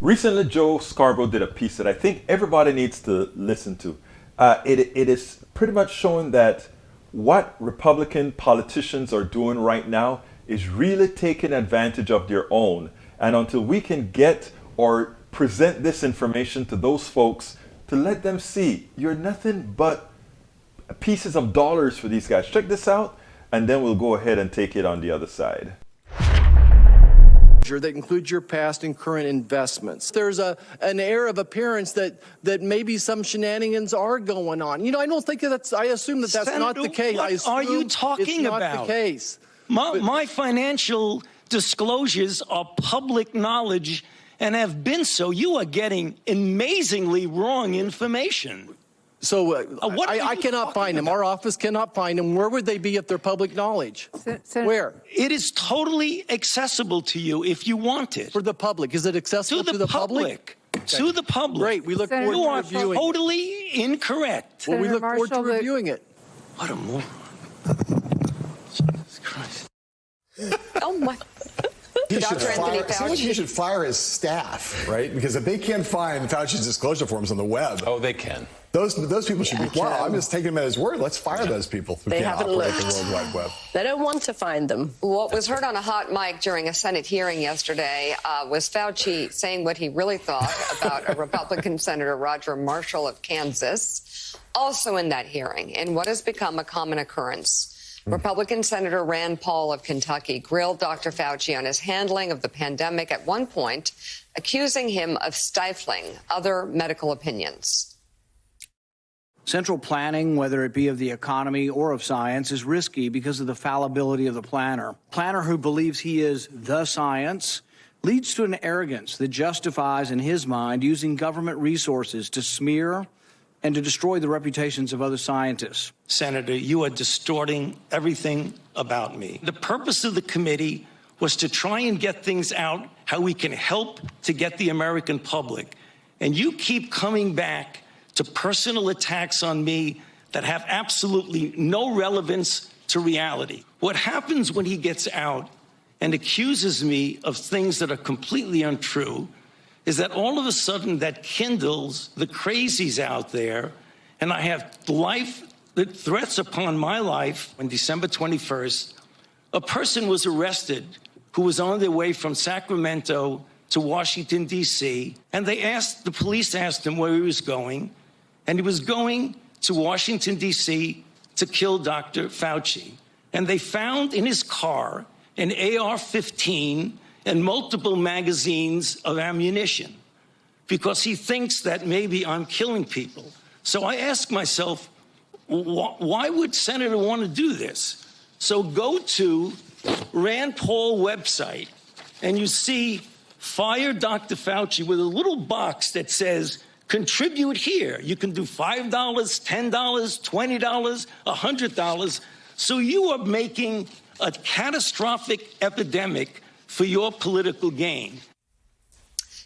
Recently, Joe Scarborough did a piece that I think everybody needs to listen to. It is pretty much showing that what Republican politicians are doing right now is really taking advantage of their own. And until we can get or present this information to those folks to let them see you're nothing but pieces of dollars for these guys. Check this out, and then we'll go ahead and take it on the other side. That includes your past and current investments. There's an air of appearance that maybe some shenanigans are going on. You know, I don't think I assume that's Senator, not the case. What are you talking about? It's not the case. My financial disclosures are public knowledge and have been so. You are getting amazingly wrong information. So I cannot find them. Our office cannot find them. Where would they be if they're public knowledge? Where? It is totally accessible to you if you want it. For the public. Is it accessible to the public? Okay. To the public. Great. We look forward to reviewing it. You are totally incorrect. Well, we look forward to reviewing it. What a moron. Jesus Christ. Oh, my. He should fire his staff, right? Because if they can't find Fauci's disclosure forms on the web, they can. Those people should be. Wow, I'm just taking him at his word. Let's fire those people who can't operate the World Wide Web. They don't want to find them. What was heard on a hot mic during a Senate hearing yesterday was Fauci saying what he really thought about a Republican Senator Roger Marshall of Kansas, also in that hearing, in what has become a common occurrence. Republican Senator Rand Paul of Kentucky grilled Dr. Fauci on his handling of the pandemic at one point, accusing him of stifling other medical opinions. Central planning, whether it be of the economy or of science, is risky because of the fallibility of the planner. Planner who believes he is the science leads to an arrogance that justifies, in his mind, using government resources to smear and to destroy the reputations of other scientists. Senator, you are distorting everything about me. The purpose of the committee was to try and get things out, how we can help to get the American public. And you keep coming back to personal attacks on me that have absolutely no relevance to reality. What happens when he gets out and accuses me of things that are completely untrue is that all of a sudden that kindles the crazies out there, and I have threats upon my life. On December 21st, a person was arrested who was on their way from Sacramento to Washington, D.C., and the police asked him where he was going, and he was going to Washington, D.C. to kill Dr. Fauci. And they found in his car an AR-15 and multiple magazines of ammunition because he thinks that maybe I'm killing people. So I ask myself, why would Senator want to do this? So go to Rand Paul website and you see fire Dr. Fauci with a little box that says, contribute here. You can do $5, $10, $20, $100. So you are making a catastrophic epidemic for your political gain.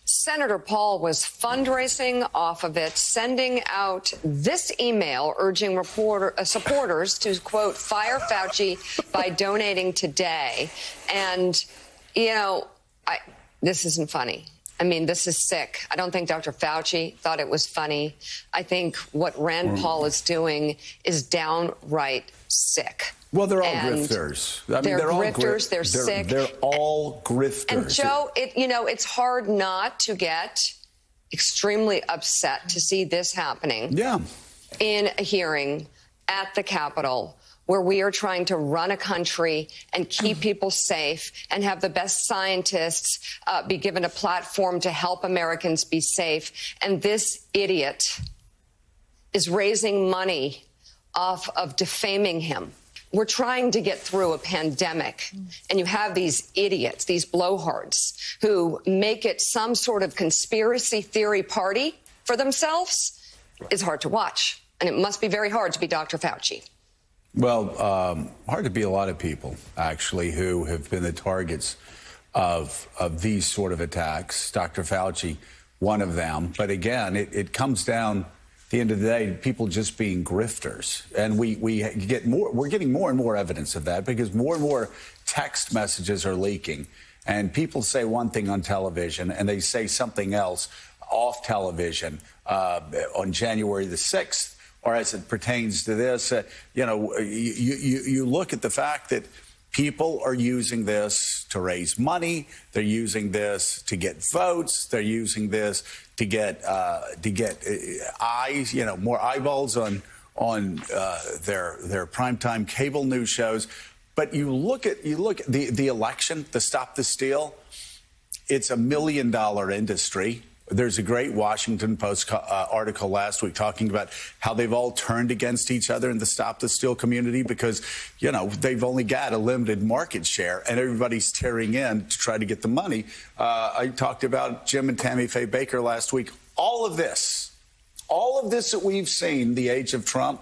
Senator Paul was fundraising off of it, sending out this email urging supporters to, quote, fire Fauci by donating today. And, you know, this isn't funny. I mean, this is sick. I don't think Dr. Fauci thought it was funny. I think what Rand Paul is doing is downright sick. Well, they're all grifters. I mean, they're all grifters. They're sick. They're all grifters. And Joe, it's hard not to get extremely upset to see this happening. Yeah. In a hearing at the Capitol, where we are trying to run a country and keep people safe and have the best scientists be given a platform to help Americans be safe. And this idiot is raising money off of defaming him. We're trying to get through a pandemic, and you have these idiots, these blowhards, who make it some sort of conspiracy theory party for themselves. It's hard to watch, and it must be very hard to be Dr. Fauci. Well, hard to be a lot of people, actually, who have been the targets of these sort of attacks. Dr. Fauci, one of them. But again, it comes down, at the end of the day, people just being grifters. And we're getting more and more evidence of that because more and more text messages are leaking. And people say one thing on television and they say something else off television on January the 6th, or as it pertains to this. You look at the fact that people are using this to raise money. They're using this to get votes. They're using this to get eyes, more eyeballs on their primetime cable news shows. But you look at the election, the Stop the Steal. It's $1 million industry. There's a great Washington Post article last week talking about how they've all turned against each other in the Stop the Steal community because, they've only got a limited market share and everybody's tearing in to try to get the money. I talked about Jim and Tammy Faye Baker last week. All of this that we've seen, the age of Trump,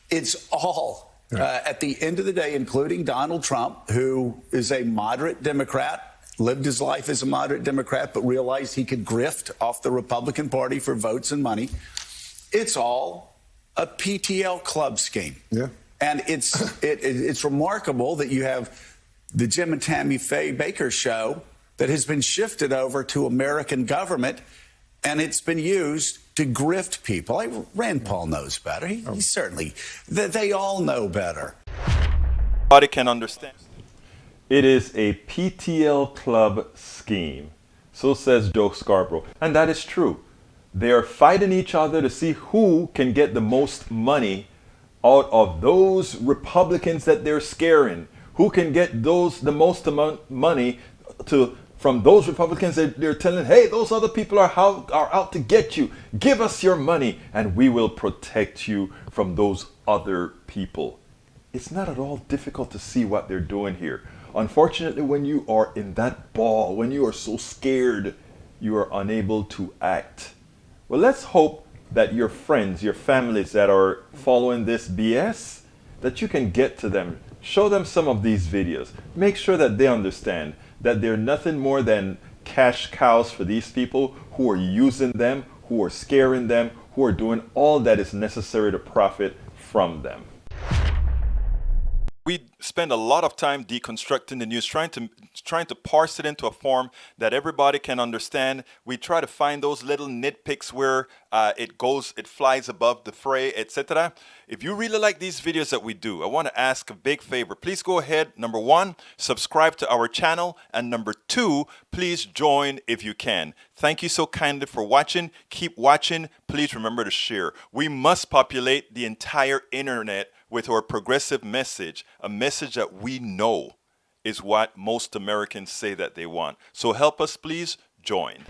it's all at the end of the day, including Donald Trump, who is a moderate Democrat, lived his life as a moderate Democrat, but realized he could grift off the Republican Party for votes and money. It's all a PTL Club scheme. Yeah. And it's remarkable that you have the Jim and Tammy Faye Baker show that has been shifted over to American government, and it's been used to grift people. Rand Paul knows better. He certainly, they all know better. Everybody can understand. It is a PTL Club scheme. So says Joe Scarborough. And that is true. They are fighting each other to see who can get the most money out of those Republicans that they're scaring. Who can get the most amount money from those Republicans that they're telling, hey, those other people are out to get you. Give us your money and we will protect you from those other people. It's not at all difficult to see what they're doing here. Unfortunately, when you are in that ball, when you are so scared, you are unable to act. Well, let's hope that your friends, your families that are following this BS, that you can get to them. Show them some of these videos. Make sure that they understand that they're nothing more than cash cows for these people who are using them, who are scaring them, who are doing all that is necessary to profit from them. We spend a lot of time deconstructing the news, trying to parse it into a form that everybody can understand. We try to find those little nitpicks where it flies above the fray, etc. If you really like these videos that we do, I want to ask a big favor. Please go ahead. Number 1, subscribe to our channel. And number 2, please join if you can. Thank you so kindly for watching. Keep watching. Please remember to share. We must populate the entire internet with our progressive message, a message that we know is what most Americans say that they want. So help us, please join.